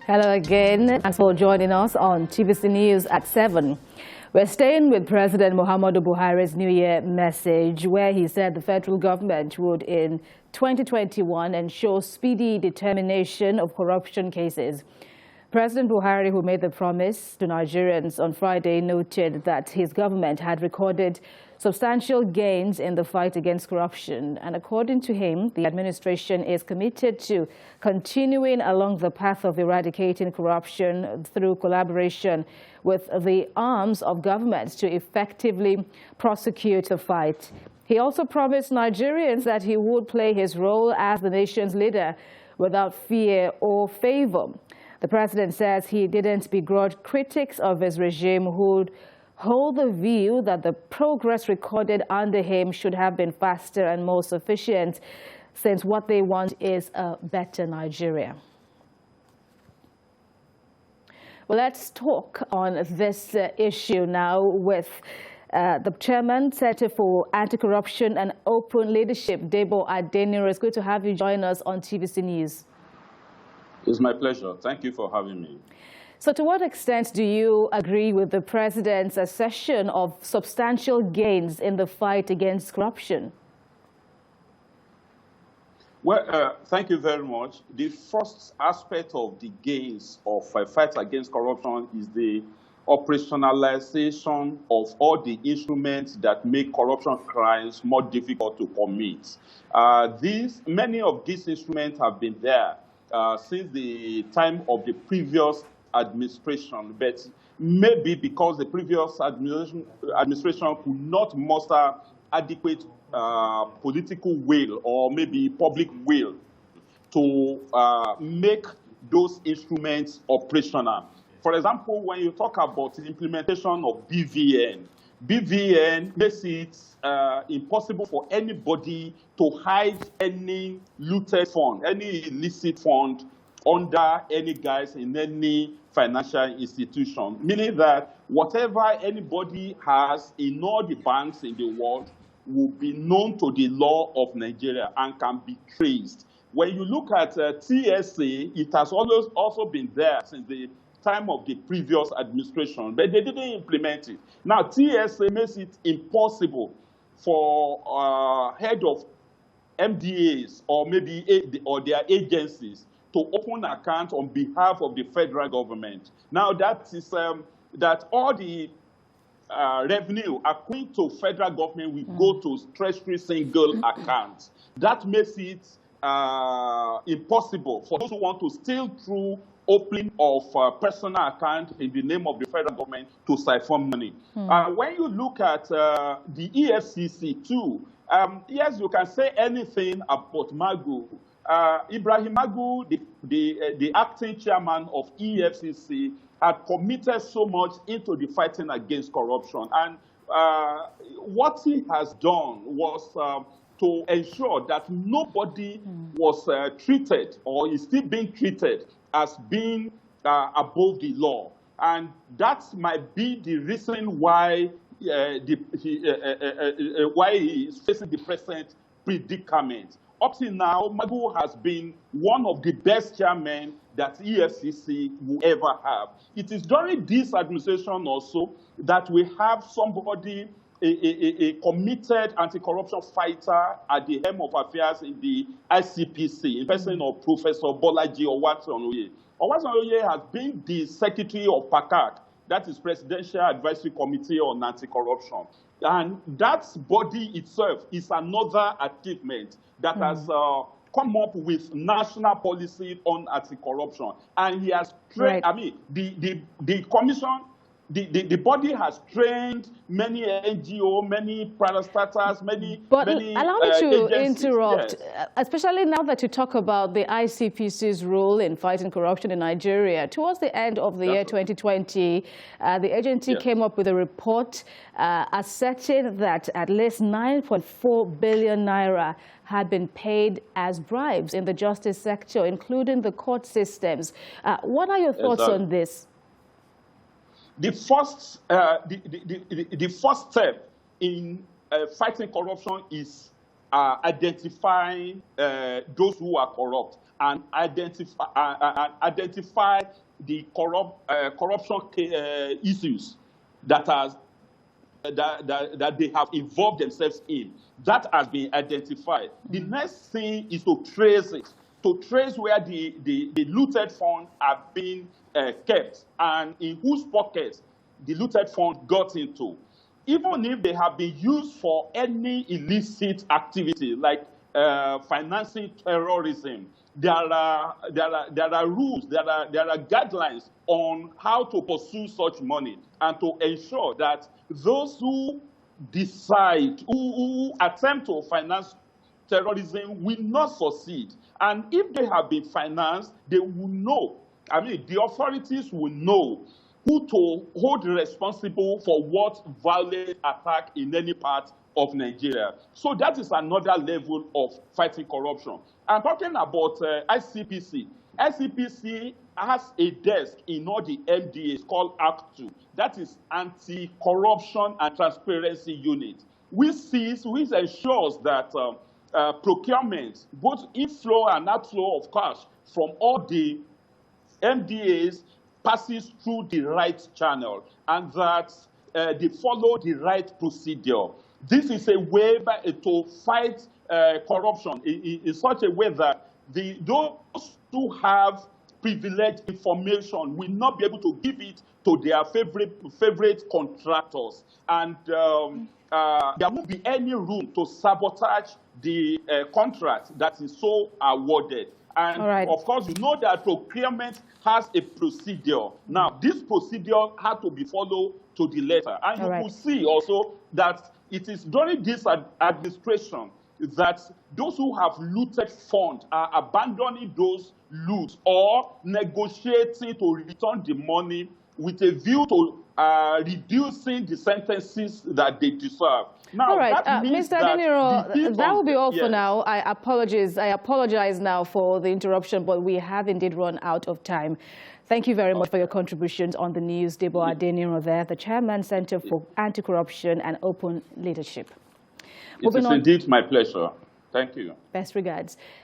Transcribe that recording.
Hello again. Thanks for joining us on TVC News at 7. We're staying with President Muhammadu Buhari's New Year message, where he said the federal government would, in 2021, ensure speedy determination of corruption cases. President Buhari, who made the promise to Nigerians on Friday, noted that his government had recorded substantial gains in the fight against corruption. And according to him, the administration is committed to continuing along the path of eradicating corruption through collaboration with the arms of government to effectively prosecute the fight. He also promised Nigerians that he would play his role as the nation's leader without fear or favor. The president says he didn't begrudge critics of his regime who'd hold the view that the progress recorded under him should have been faster and more sufficient, since what they want is a better Nigeria. Well, let's talk on this issue now with the Chairman, Center for Anti-Corruption and Open Leadership, Debo Adeniran. It's good to have you join us on TVC News. It's my pleasure. Thank you for having me. So to what extent do you agree with the president's assertion of substantial gains in the fight against corruption? Well, thank you very much. The first aspect of the gains of fight against corruption is the operationalization of all the instruments that make corruption crimes more difficult to commit. Many of these instruments have been there since the time of the previous administration, but maybe because the previous administration could not muster adequate political will or maybe public will to make those instruments operational. For example, when you talk about the implementation of BVN makes it impossible for anybody to hide any looted fund, any illicit fund under any guise in any financial institution, meaning that whatever anybody has in all the banks in the world will be known to the law of Nigeria and can be traced. When you look at TSA, it has always also been there since the time of the previous administration, but they didn't implement it. Now, TSA makes it impossible for head of MDAs or maybe their agencies to open accounts on behalf of the federal government. Now, that is that all the revenue accruing to federal government will go to treasury single accounts. That makes it impossible for those who want to steal through opening of personal account in the name of the federal government to siphon money. When you look at the EFCC too, yes, you can say anything about Magu. Ibrahim Magu, the acting chairman of EFCC, had committed so much into the fighting against corruption. And what he has done was to ensure that nobody was treated or is still being treated as being above the law. And that might be the reason why why he is facing the present predicament. Up till now, Magu has been one of the best chairmen that EFCC will ever have. It is during this administration also that we have somebody, a committed anti-corruption fighter at the helm of affairs in the ICPC, in person of Professor Bolaji Owatonoye. Owatonoye has been the secretary of PACAC, that is Presidential Advisory Committee on Anti-Corruption. And that body itself is another achievement that has come up with national policy on anti-corruption. And he has trained, I mean, the commission, the body has trained many NGO, many parastatals, many allow me to interrupt, yes. Especially now that you talk about the ICPC's role in fighting corruption in Nigeria. Towards the end of the year 2020, the agency came up with a report asserting that at least 9.4 billion naira had been paid as bribes in the justice sector, including the court systems. What are your thoughts on this? The first step in fighting corruption is identifying those who are corrupt and identify the corruption issues that they have involved themselves in. That has been identified. The next thing is to trace it, to trace where the looted funds have been kept and in whose pockets the looted funds got into. Even if they have been used for any illicit activity like financing terrorism, there are rules, there are guidelines on how to pursue such money and to ensure that those who decide, who attempt to finance terrorism will not succeed. And if they have been financed, they will know, the authorities will know who to hold responsible for what violent attack in any part of Nigeria. So that is another level of fighting corruption. I'm talking about ICPC. ICPC has a desk in all the MDAs called Act 2. That is Anti-Corruption and Transparency Unit, which ensures that procurement, both inflow and outflow of cash from all the MDAs, passes through the right channel and that they follow the right procedure. This is a way to fight corruption in such a way that those who have privileged information will not be able to give it to their favorite contractors. And there won't be any room to sabotage the contract that is so awarded. And of course, you know that procurement has a procedure. Now, this procedure had to be followed to the letter. And you will see also that it is during this administration that those who have looted funds are abandoning those loot or negotiating to return the money with a view to reducing the sentences that they deserve. Now, Mr. Adeniran, that will be all for now. I apologize now for the interruption, but we have indeed run out of time. Thank you very much for your contributions on the news. Debo Adeniran there, the Chairman, Center for Anti-Corruption and Open Leadership. It is indeed my pleasure. Thank you. Best regards.